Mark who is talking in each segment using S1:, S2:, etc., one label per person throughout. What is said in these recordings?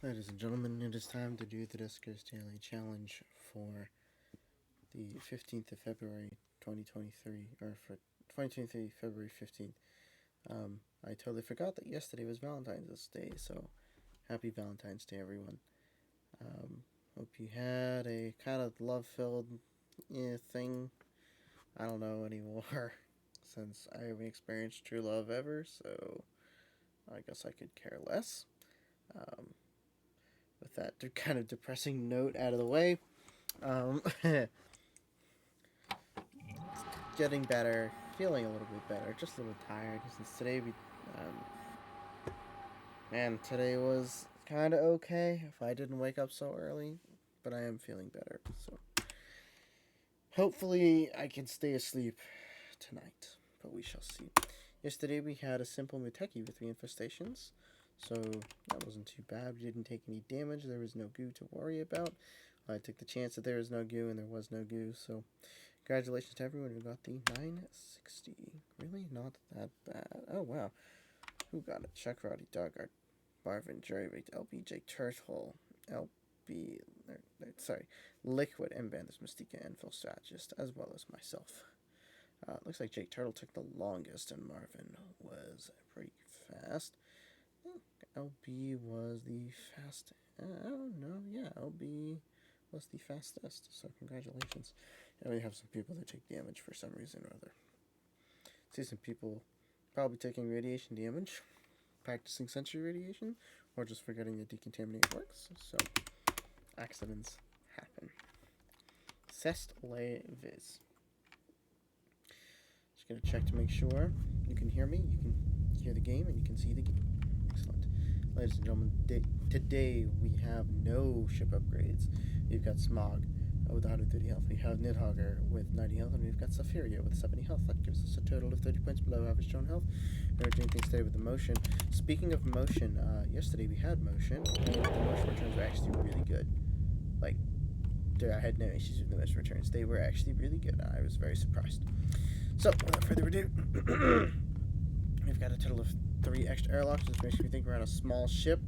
S1: Ladies and gentlemen, it is time to do the Duskers Daily Challenge for the 15th of February 2023, or for 2023, February 15th. I totally forgot that yesterday was Valentine's Day, so happy Valentine's Day, everyone. Hope you had a kind of love-filled thing. I don't know anymore, since I haven't experienced true love ever, so I guess I could care less. With that kind of depressing note out of the way, getting better, feeling a little bit better, just a little tired since today today was kind of okay if I didn't wake up so early, but I am feeling better, so hopefully I can stay asleep tonight, but we shall see. Yesterday we had a simple Muteki with 3 infestations, so that wasn't too bad. We didn't take any damage. There was no goo to worry about. I took the chance that there was no goo, and there was no goo, so congratulations to everyone who got the 960. Really not that bad. Oh, wow. Who got it? Chuck, Roddy, Doggart, Barvin, Jerry, LBJ, Turtle, Liquid, M-Banders, Mystica, and Phil Strategist, as well as myself. Looks like Jake Turtle took the longest, and Marvin was pretty fast. LB was the fastest. LB was the fastest, so congratulations. And we have some people that take damage for some reason or other. See some people probably taking radiation damage, practicing sensory radiation, or just forgetting that decontaminate works, so accidents happen. Cest le vis. Just gonna check to make sure you can hear me, you can hear the game, and you can see the game. Excellent. Ladies and gentlemen, today we have no ship upgrades. We've got Smog with 130 health. We have Nidhogger with 90 health, and we've got Safiria with 70 health. That gives us a total of 30 points below average drone health. We're doing things today with the motion. Speaking of motion, yesterday we had motion, and the motion returns were actually really good. Like, I had no issues with the motion returns. They were actually really good. I was very surprised. So, without further ado, we've got a total of 3 extra airlocks, which makes me think we're on a small ship.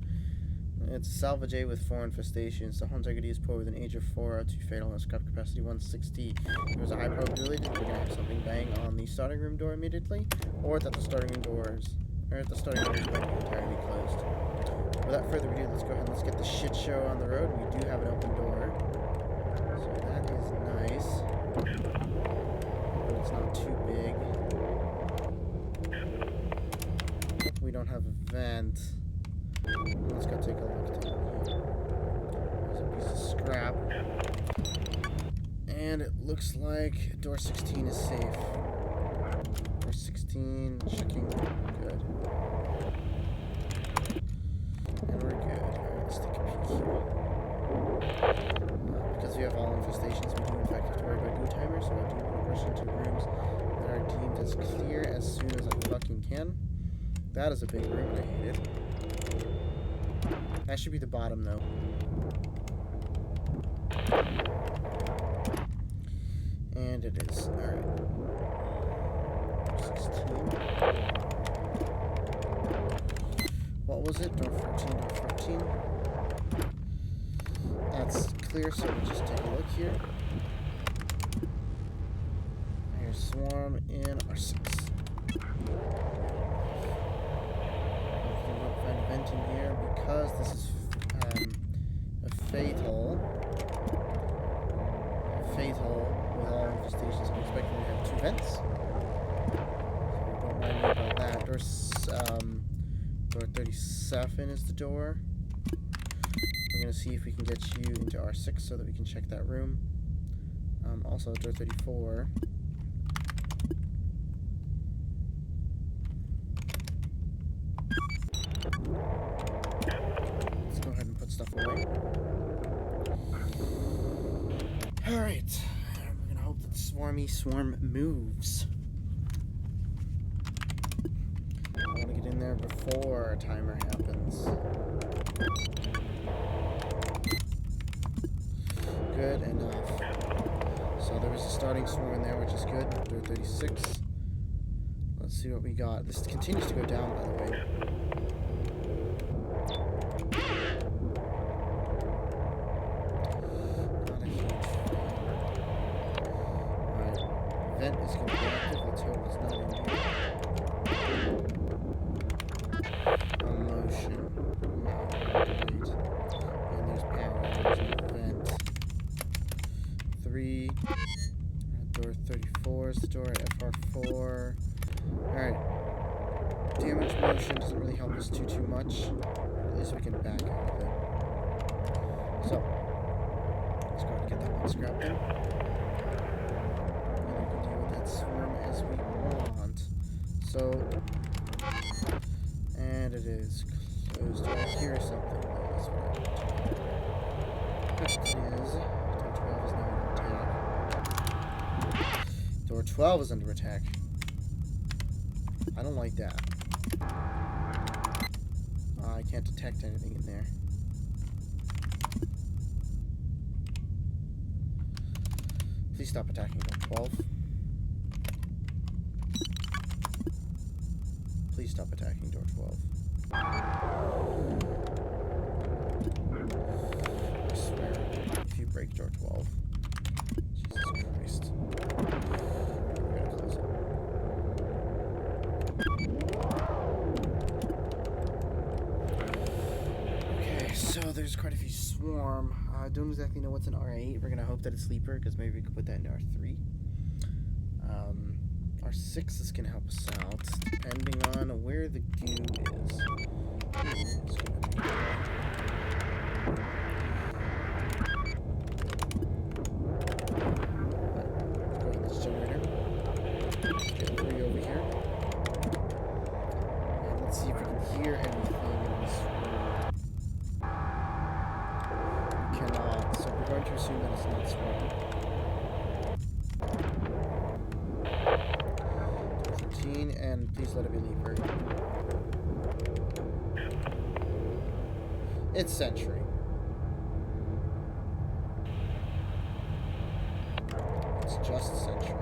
S1: It's a salvage A with 4 infestations. The hull integrity is poor with an age of 4, 2 fatal, and a scrap capacity 160. There's a high probability that we're going to have something bang on the starting room door immediately, or that the starting room doors might be entirely closed. Without further ado, let's go ahead and let's get the shit show on the road. We do have an open door, so that is nice. But it's not too big. We don't have a vent. Let's go take a look down here. There's a piece of scrap. And it looks like door 16 is safe. Door 16, checking good. And we're good. Alright, let's take a peek here. Because we have all infestations, we do in fact have to worry about goo timers, so I do want to rush into rooms that are deemed as clear as soon as I fucking can. That is a big room, and I hate it. That should be the bottom, though. And it is. Alright. 16. What was it? Door 14, door 14. That's clear, so we'll just take a look here. Here's Swarm in R6. Find a vent in here because this is a fatal with all infestations. I'm expecting to have 2 vents, so don't mind me about that. Door 37 is the door. We're gonna see if we can get you into R6 so that we can check that room. Also door 34. Let's go ahead and put stuff away. Alright. We're gonna hope that the swarm moves. I want to get in there before a timer happens. Good enough. So there was a starting swarm in there, which is good. Door 36. Let's see what we got. This continues to go down, by the way. door at FR4. Alright. Damage motion doesn't really help us too much. At least we can back out of it. So, let's go ahead and get that one scrapped in. And we can deal with that swarm as we want. So, and it is closed. Do I hear something? That's what I want. It is. Door 12 is under attack. I don't like that. I can't detect anything in there. Please stop attacking door 12. Please stop attacking door 12. I swear, if you break door 12. Jesus Christ. We're gonna close it. Okay, so there's quite a few swarm. I don't exactly know what's in R8. We're gonna hope that it's sleeper, because maybe we could put that in R3. R6 is gonna help us out, depending on where the goo is. It's gonna be generator. Get 3 over here. And let's see if we can hear anything in this room. We cannot, so we're going to assume that it's not swarming. 13, and please let it be Leaper. It's Sentry. It's just Sentry.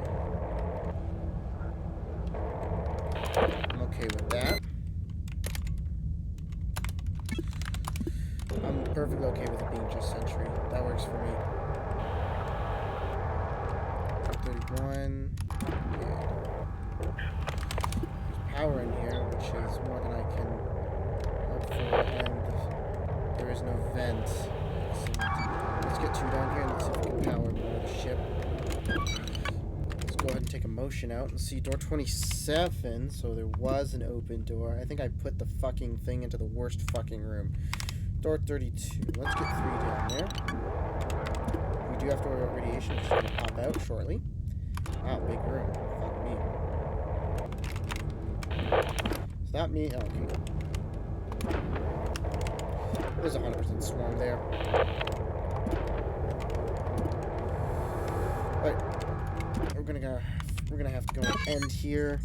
S1: I'm okay with that. I'm perfectly okay with it being just Sentry. That works for me. 31. Yeah. There's power in here, which is more than I can hope for, and there is no vent. Excellent. Let's get 2 down here and let's see if we can power more of the ship. Let's go ahead and take a motion out and see door 27. So there was an open door. I think I put the fucking thing into the worst fucking room. Door 32. Let's get 3 down there. We do have to worry about radiation, which is going to pop out shortly. Wow, big room. Fuck me. Is that me? Oh, okay. There's 100% swarm there. Alright. We're gonna have to go and end here.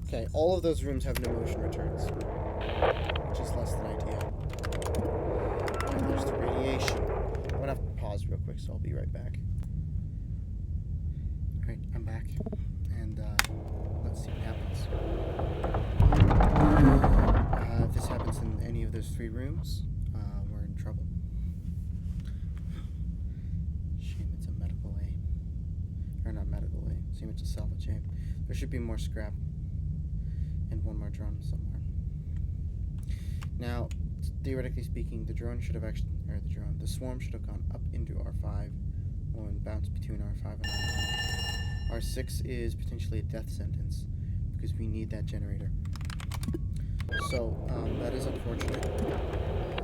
S1: Okay, all of those rooms have no motion returns, which is less than ideal. And there's the radiation. I'm gonna have to pause real quick, so I'll be right back. Alright, I'm back. And let's see what happens. If this happens in any of those 3 rooms, we're in trouble. Shame it's a medical A. Or not medical A. Shame it's a salvage A. There should be more scrap. And 1 more drone somewhere. Now, theoretically speaking, the drone should have actually, or the swarm should have gone up into R5 and bounced between R5 and R9. R6 is potentially a death sentence because we need that generator. So, that is unfortunate.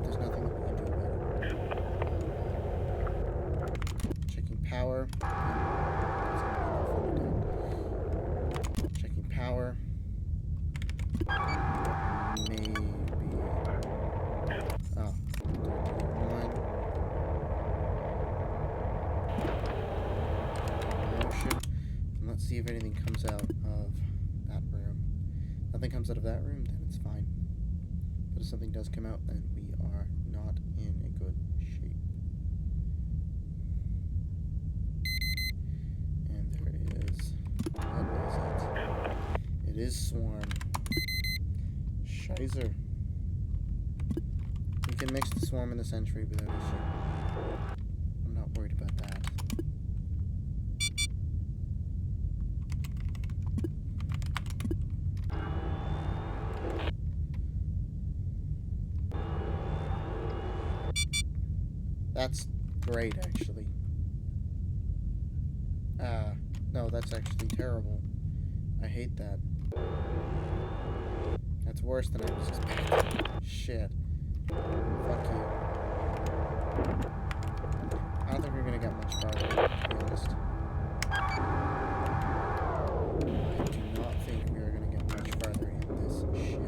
S1: There's nothing that we can do about it. Checking power. Checking power. Maybe. Oh. 1. Motion. And let's see if anything comes out of that room. Nothing comes out of that room, then it's fine. But if something does come out, then we are not in a good shape. And there is. What is it? It is swarm. Shizer. We can mix the swarm and the sentry without issue. I'm not worried about that. That's great, actually. No, that's actually terrible. I hate that. That's worse than I was expecting. Shit. Fuck you. I don't think we're gonna get much farther, to be honest. I do not think we are gonna get much farther in this shit.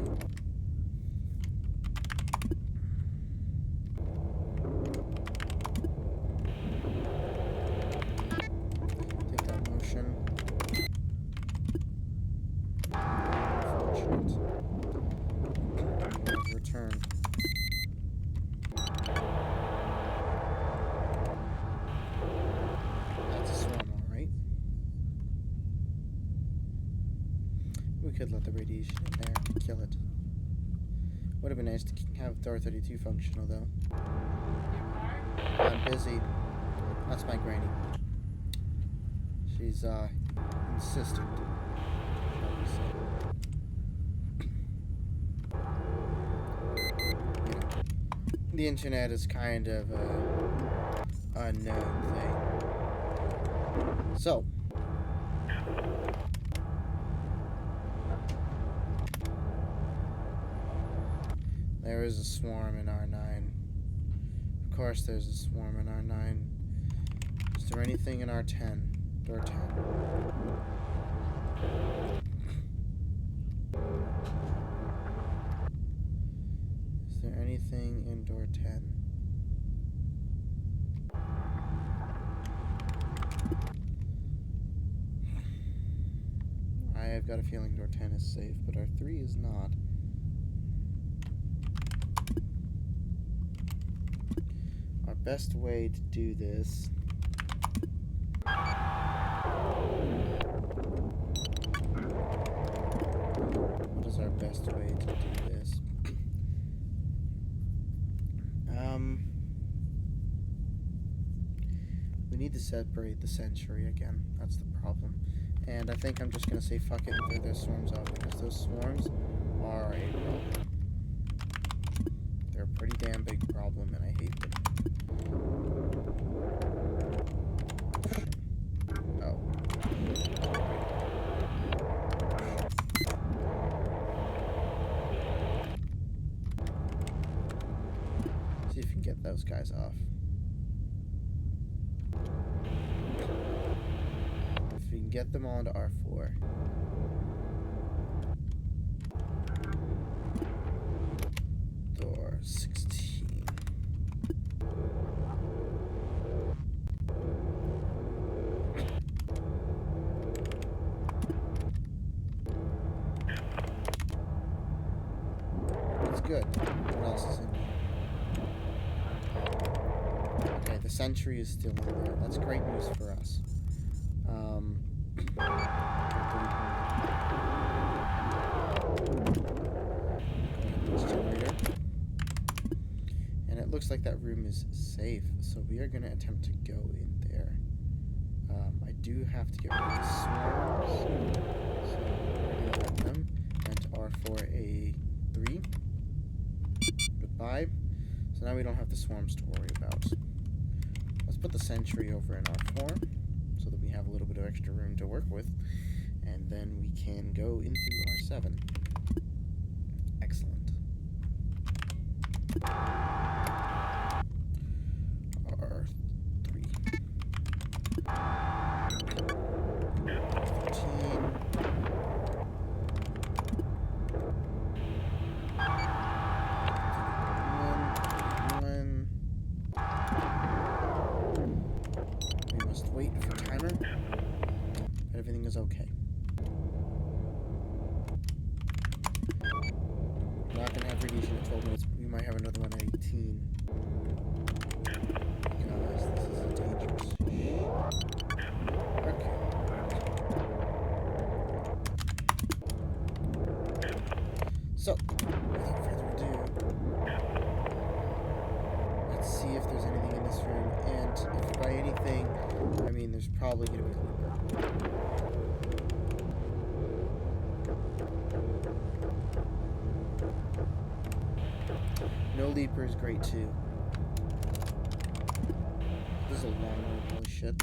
S1: Take that motion. Unfortunate. Return. That's a swarm, alright. We could let the radiation in there and kill it. Would have been nice to have door 32 functional, though. I'm busy. That's my granny. She's, insistent. Shall we say. You know, the internet is kind of a unknown thing. So. There is a swarm in R9. Of course there's a swarm in R9. Is there anything in R10? Door 10. Is there anything in door 10? I've got a feeling door 10 is safe, but R3 is not. Our best way to do this what is our best way to do this? We need to separate the sentry again. That's the problem. And I think I'm just gonna say fuck it and clear those swarms out, because those swarms are a problem. They're a pretty damn big problem, and I hate them. Oh. See if we can get those guys off. If we can get them all into R4. Door 16. That's good. What else is in here? Okay, the sentry is still in there. That's great news for us. Generator. And it looks like that room is safe, so we are going to attempt to go in there. I do have to get rid of the swarms, so we're going to let them and R4A3. Goodbye. So now we don't have the swarms to worry about. Let's put the sentry over in R4 so that we have a little bit of extra room to work with, and then we can go into R7. Excellent. R3. 15. We must wait for timer, but everything is okay. We're not going to have radiation at 12 minutes, but we might have another one at 18. Guys, this is a dangerous shit. Okay. So, without further ado, let's see if there's anything in this room, and if by anything, I mean there's probably going to be a leaper. No leaper is great too. This is a long room, holy shit.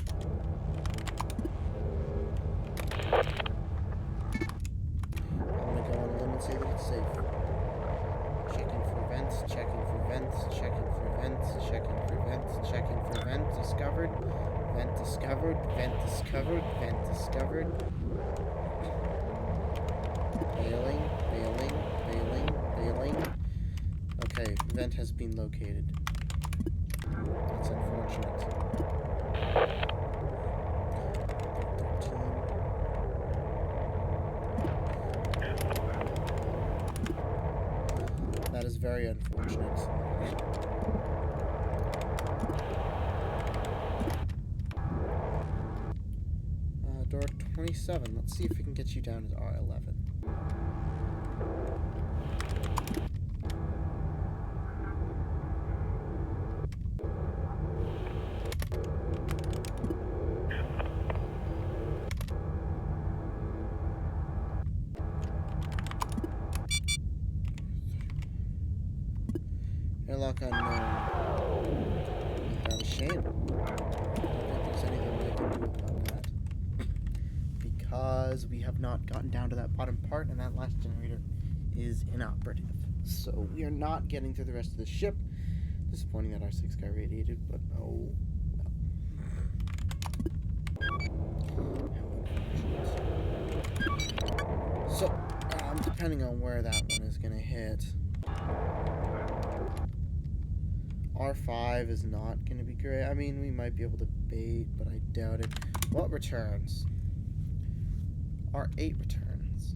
S1: discovered. Vent discovered. Vent discovered. Vent discovered. Bailing, bailing, bailing, bailing. Okay, vent has been located. That's unfortunate. 13. That is very unfortunate. Door 27. Let's see if we can get you down to R11. Airlock unknown. That is a shame. I don't think there's anything I can do about that. Because we have not gotten down to that bottom part, and that last generator is inoperative. So we are not getting through the rest of the ship. Disappointing that our 6 got radiated, but oh well. So, depending on where that one is going to hit, R5 is not going to be great. I mean, we might be able to bait, but I doubt it. What returns? R8 returns.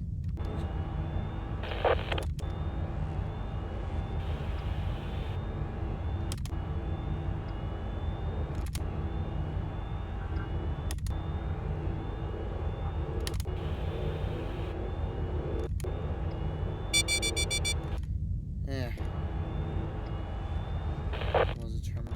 S1: Was a terminal.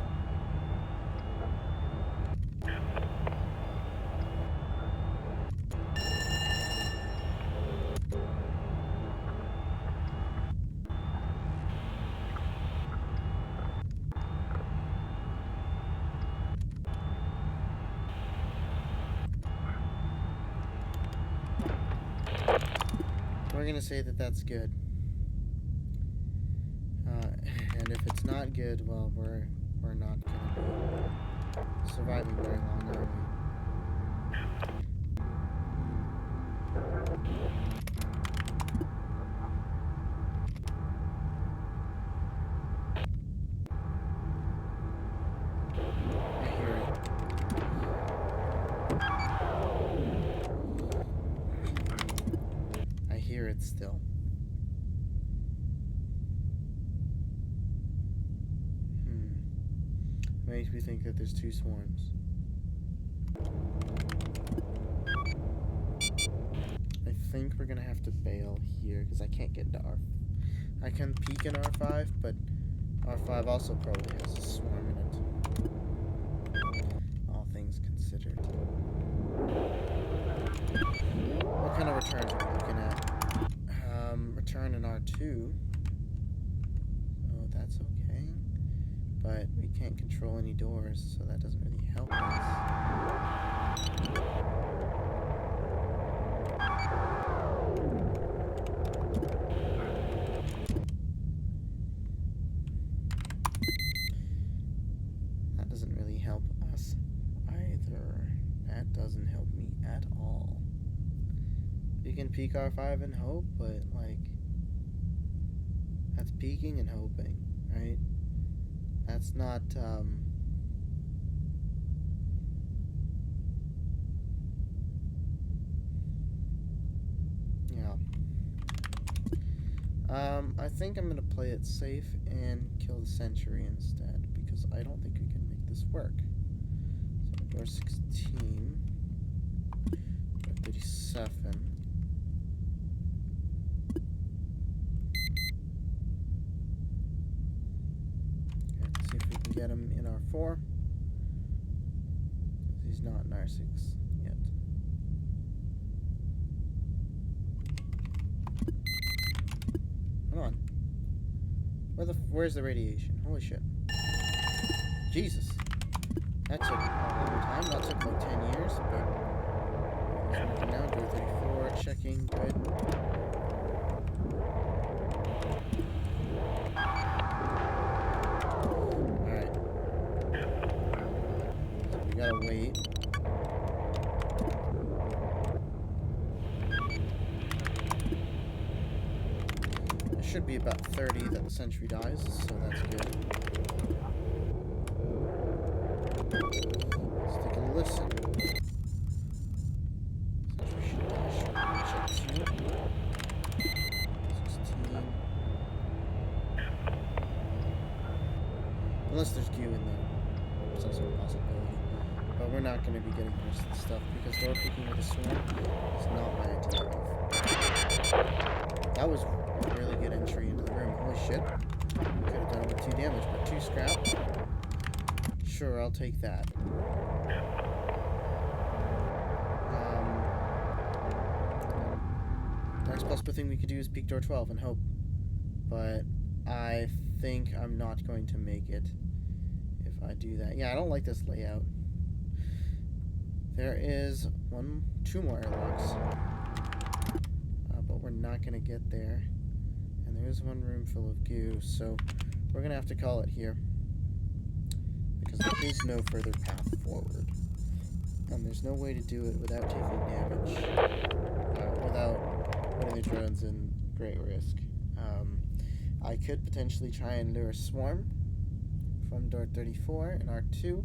S1: We're gonna say that that's good. And if it's not good, well, we're not gonna be surviving very long, are we? I hear it. I hear it still. Makes me think that there's 2 swarms. I think we're gonna have to bail here because I can't get into R. I can peek in R5, but R5 also probably has a swarm in it. All things considered. What kind of returns are we looking at? Return in R2. Oh, that's okay. But we can't control any doors, so that doesn't really help us. That doesn't really help us either. That doesn't help me at all. We can peek R5 and hope, but, like, that's peeking and hoping, right? That's not, yeah. I think I'm gonna play it safe and kill the sentry instead, because I don't think we can make this work. So, door 16, door 37. Get him in R4. He's not in R6 yet. Come on. Where's the radiation? Holy shit. Jesus. That took a long time. That took like 10 years, but now door 34, checking, good. wait. It should be about 30 that the sentry dies, so that's good. Let's take a listen. Sentry should die. Check 2. 16. Unless there's Q in there. It's also a possibility. But we're not going to be getting most of the stuff because door peeking with a swarm is not my idea of. That was a really good entry into the room. Holy shit. Could have done it with 2 damage, but 2 scrap. Sure, I'll take that. Next possible thing we could do is peek door 12 and hope. But I think I'm not going to make it if I do that. Yeah, I don't like this layout. There is 2 more airlocks. But we're not going to get there. And there is 1 room full of goo, so we're going to have to call it here. Because there is no further path forward. And there's no way to do it without taking damage. Without putting the drones in great risk. I could potentially try and lure a swarm from door 34 in R2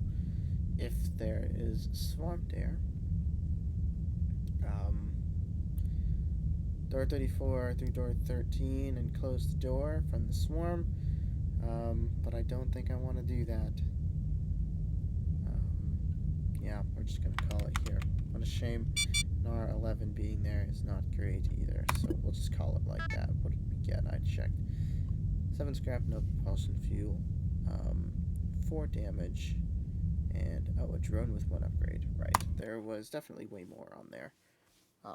S1: if there is swarm there. Door 34 through door 13 and close the door from the swarm. But I don't think I want to do that. Yeah, we're just going to call it here. What a shame. NAR 11 being there is not great either, so we'll just call it like that. What did we get? I checked. 7 scrap, no propulsion fuel. 4 damage. And, oh, a drone with 1 upgrade. Right. There was definitely way more on there.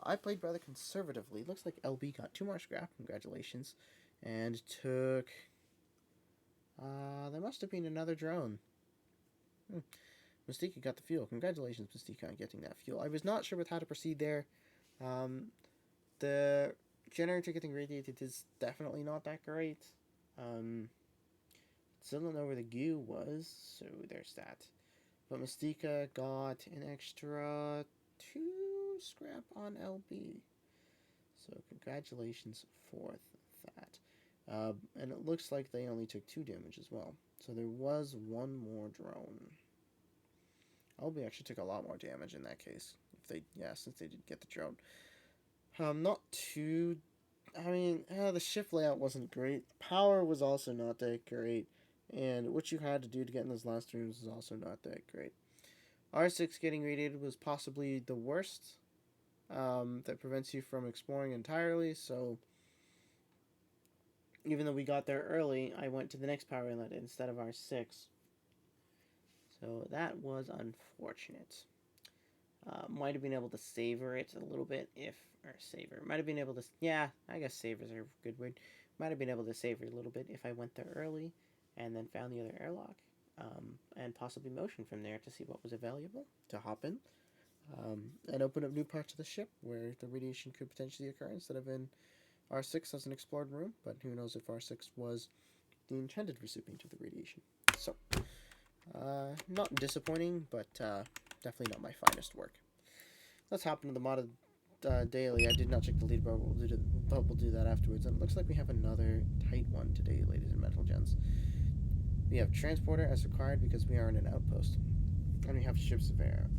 S1: I played rather conservatively. Looks like LB got 2 more scrap. Congratulations. And took... there must have been another drone. Mystica got the fuel. Congratulations, Mystica, on getting that fuel. I was not sure with how to proceed there. The generator getting radiated is definitely not that great. Still don't know where the goo was, so there's that. But Mystica got an extra 2 scrap on LB. So congratulations for that. And it looks like they only took 2 damage as well. So there was 1 more drone. LB actually took a lot more damage in that case. Since they did get the drone. Not too... I mean, the ship layout wasn't great. Power was also not that great. And what you had to do to get in those last rooms was also not that great. R6 getting radiated was possibly the worst. That prevents you from exploring entirely, so... Even though we got there early, I went to the next power inlet instead of R6. So that was unfortunate. Might have been able to savor it a little bit might have been able to, yeah, I guess savors are a good word. Might have been able to savor a little bit if I went there early and then found the other airlock. And possibly motion from there to see what was available to hop in. And open up new parts of the ship where the radiation could potentially occur instead of in R6 as an explored room. But who knows if R6 was the intended recipient of the radiation. So... not disappointing, but definitely not my finest work. Let's hop into the modded daily. I did not check the leaderboard, but we'll do that afterwards. And it looks like we have another tight one today, ladies and metal gens. We have transporter as required because we are in an outpost. And we have ship surveyor.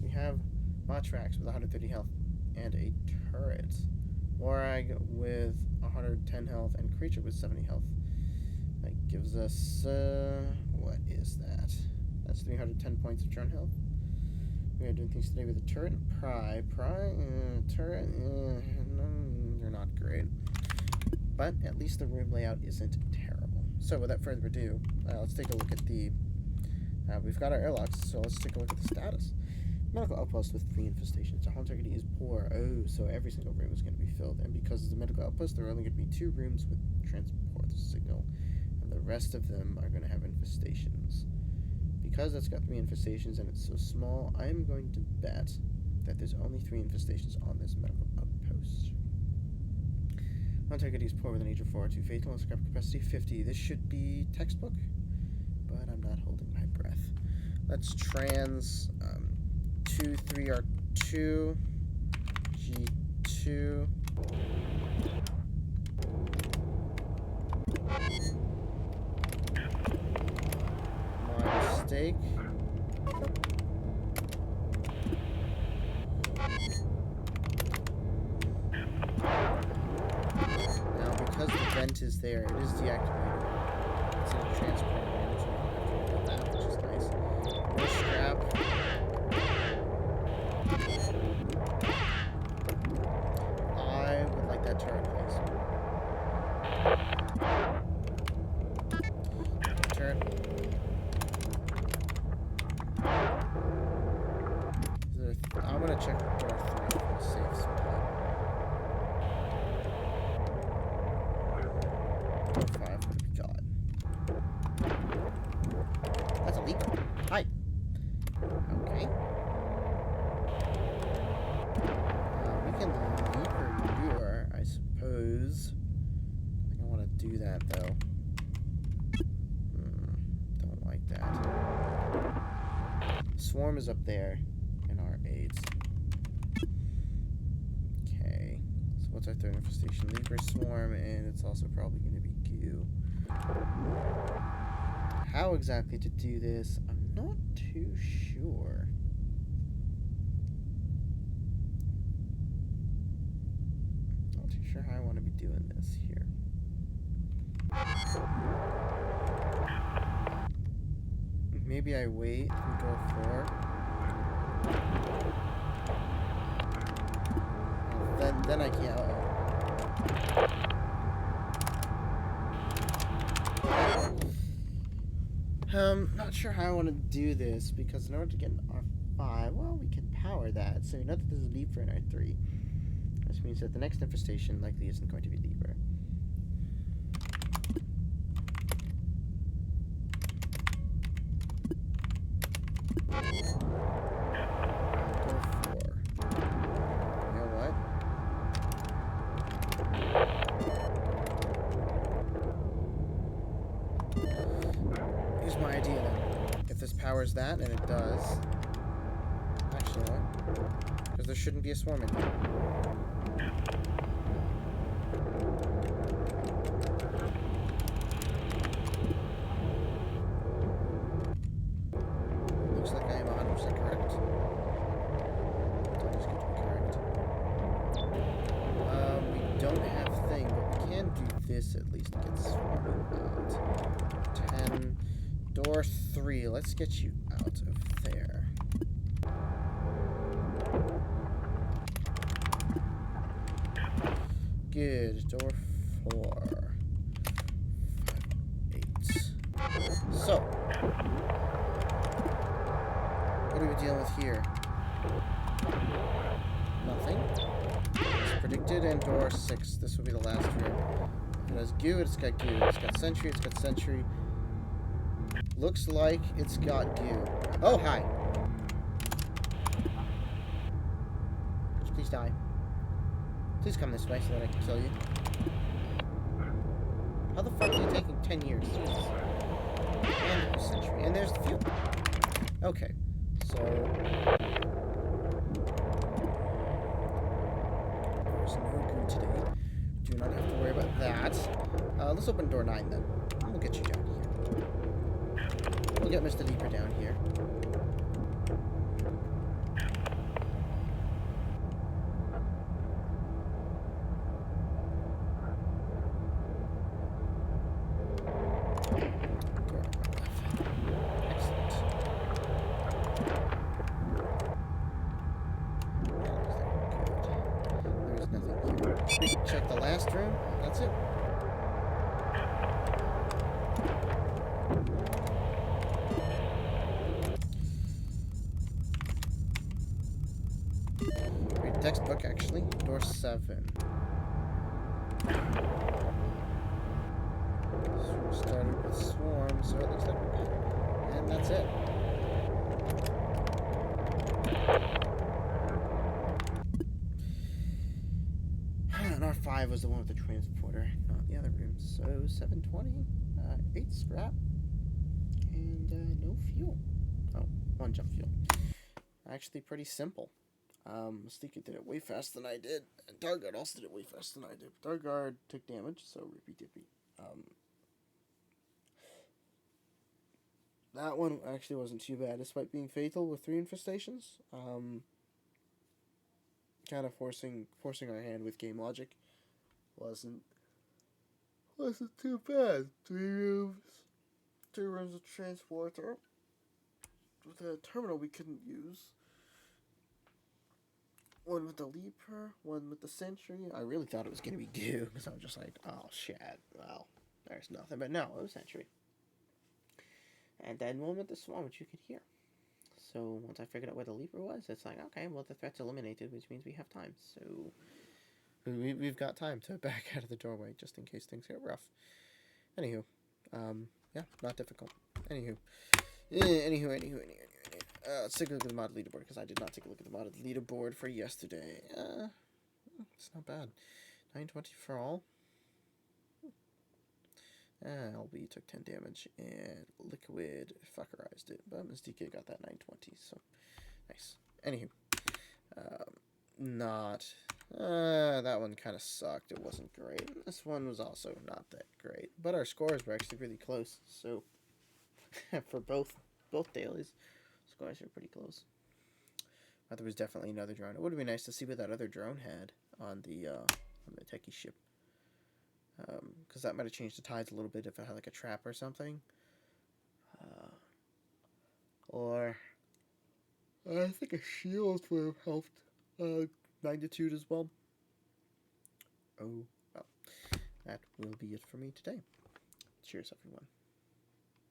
S1: We have Matrax with 130 health and a turret. Morag with 110 health and creature with 70 health. That gives us, what is that? That's 310 points of turn health. We are doing things today with the turret and pry. Turret, they're not great. But at least the room layout isn't terrible. So without further ado, let's take a look at the, we've got our airlocks, so let's take a look at the status. Medical outpost with 3 infestations. Our home target is poor. Oh, so every single room is going to be filled. And because it's a medical outpost, there are only going to be 2 rooms with transport signal. The rest of them are going to have infestations. Because it's got 3 infestations and it's so small, I'm going to bet that there's only 3 infestations on this medical outpost. One target is poor with an age of 4, 2 fatal, and scrap capacity 50. This should be textbook, but I'm not holding my breath. Let's G23R2, G2. My mistake. Now, because the vent is there, it is deactivated. It's in a transport manager. That, which is nice. More scrap. I would like that turret, please. Turret. I'm gonna check door 3 for a safe spot. Door 5, what do we got? That's a leak. Hi. Okay. We can leap or lure, I suppose. I think I want to do that, though. Don't like that. Swarm is up there in our aids. Okay. So what's our third infestation? Leaper, swarm, and it's also probably going to be goo. How exactly to do this, I'm not too sure. Not too sure how I want to be doing this here. Maybe I wait through door 4. Then I can't. Not sure how I want to do this, because in order to get an R5, well, we can power that. So you know that this is Leaper in R3. This means that the next infestation likely isn't going to be Leaper. Door 4. You know what? Here's my idea then. If this powers that, and it does. Actually, what? Because there shouldn't be a swarm in here. Looks like I am 100% correct. That is good to be correct. We don't have thing, but we can do this at least to get swarming out. 10. Door 3. Let's get you out of there. Good. Door 4. 5, 8. So, what are we dealing with here? Nothing. It's predicted, and door 6. This will be the last room. It has goo, it's got goo. It's got sentry, it's got sentry. Looks like it's got goo. Oh, hi. Please die. Please come this way so that I can kill you. How the fuck are you taking 10 years? Jesus. And a century. And there's the fuel. Okay. So... there's no goo today. Do not have to worry about that. Let's open door 9 then. We'll get you down here. We'll get Mr. Leaper down here. Check the last room. That's it. Read textbook, actually. Door 7. So we started with swarm, so it looks like we're good. And that's it. R5 was the one with the transporter, not the other room. So 720, 8 scrap, and no fuel. Oh, 1 jump fuel. actually pretty simple. Mystica did it way faster than I did, and Darkguard also did it way faster than I did. Darkguard took damage, so rippy dippy. That one actually wasn't too bad, despite being fatal with 3 infestations. Kind of forcing our hand with game logic wasn't too bad. 2 rooms of transporter with a terminal we couldn't use. One with the leaper, one with the sentry. I really thought it was gonna be goo because I was just like, oh shit, well, there's nothing. But no, it was sentry. And then one with the swan, which you could hear. So once I figured out where the leaper was, it's like, okay, well the threat's eliminated, which means we have time. So we've got time to back out of the doorway just in case things get rough. Anywho, yeah, not difficult. Anywho. Let's take a look at the modded leaderboard, because I did not take a look at the modded leaderboard for yesterday. It's not bad. 920 for all. LB took 10 damage, and Liquid fuckerized it, but Mystique got that 920, so nice. Anywho, that one kind of sucked. It wasn't great. This one was also not that great, but our scores were actually really close, so for both dailies, scores are pretty close. But there was definitely another drone. It would have been nice to see what that other drone had on the techie ship. Because that might have changed the tides a little bit if it had like a trap or something. Or I think a shield would have helped magnitude as well. Oh, well. That will be it for me today. Cheers, everyone.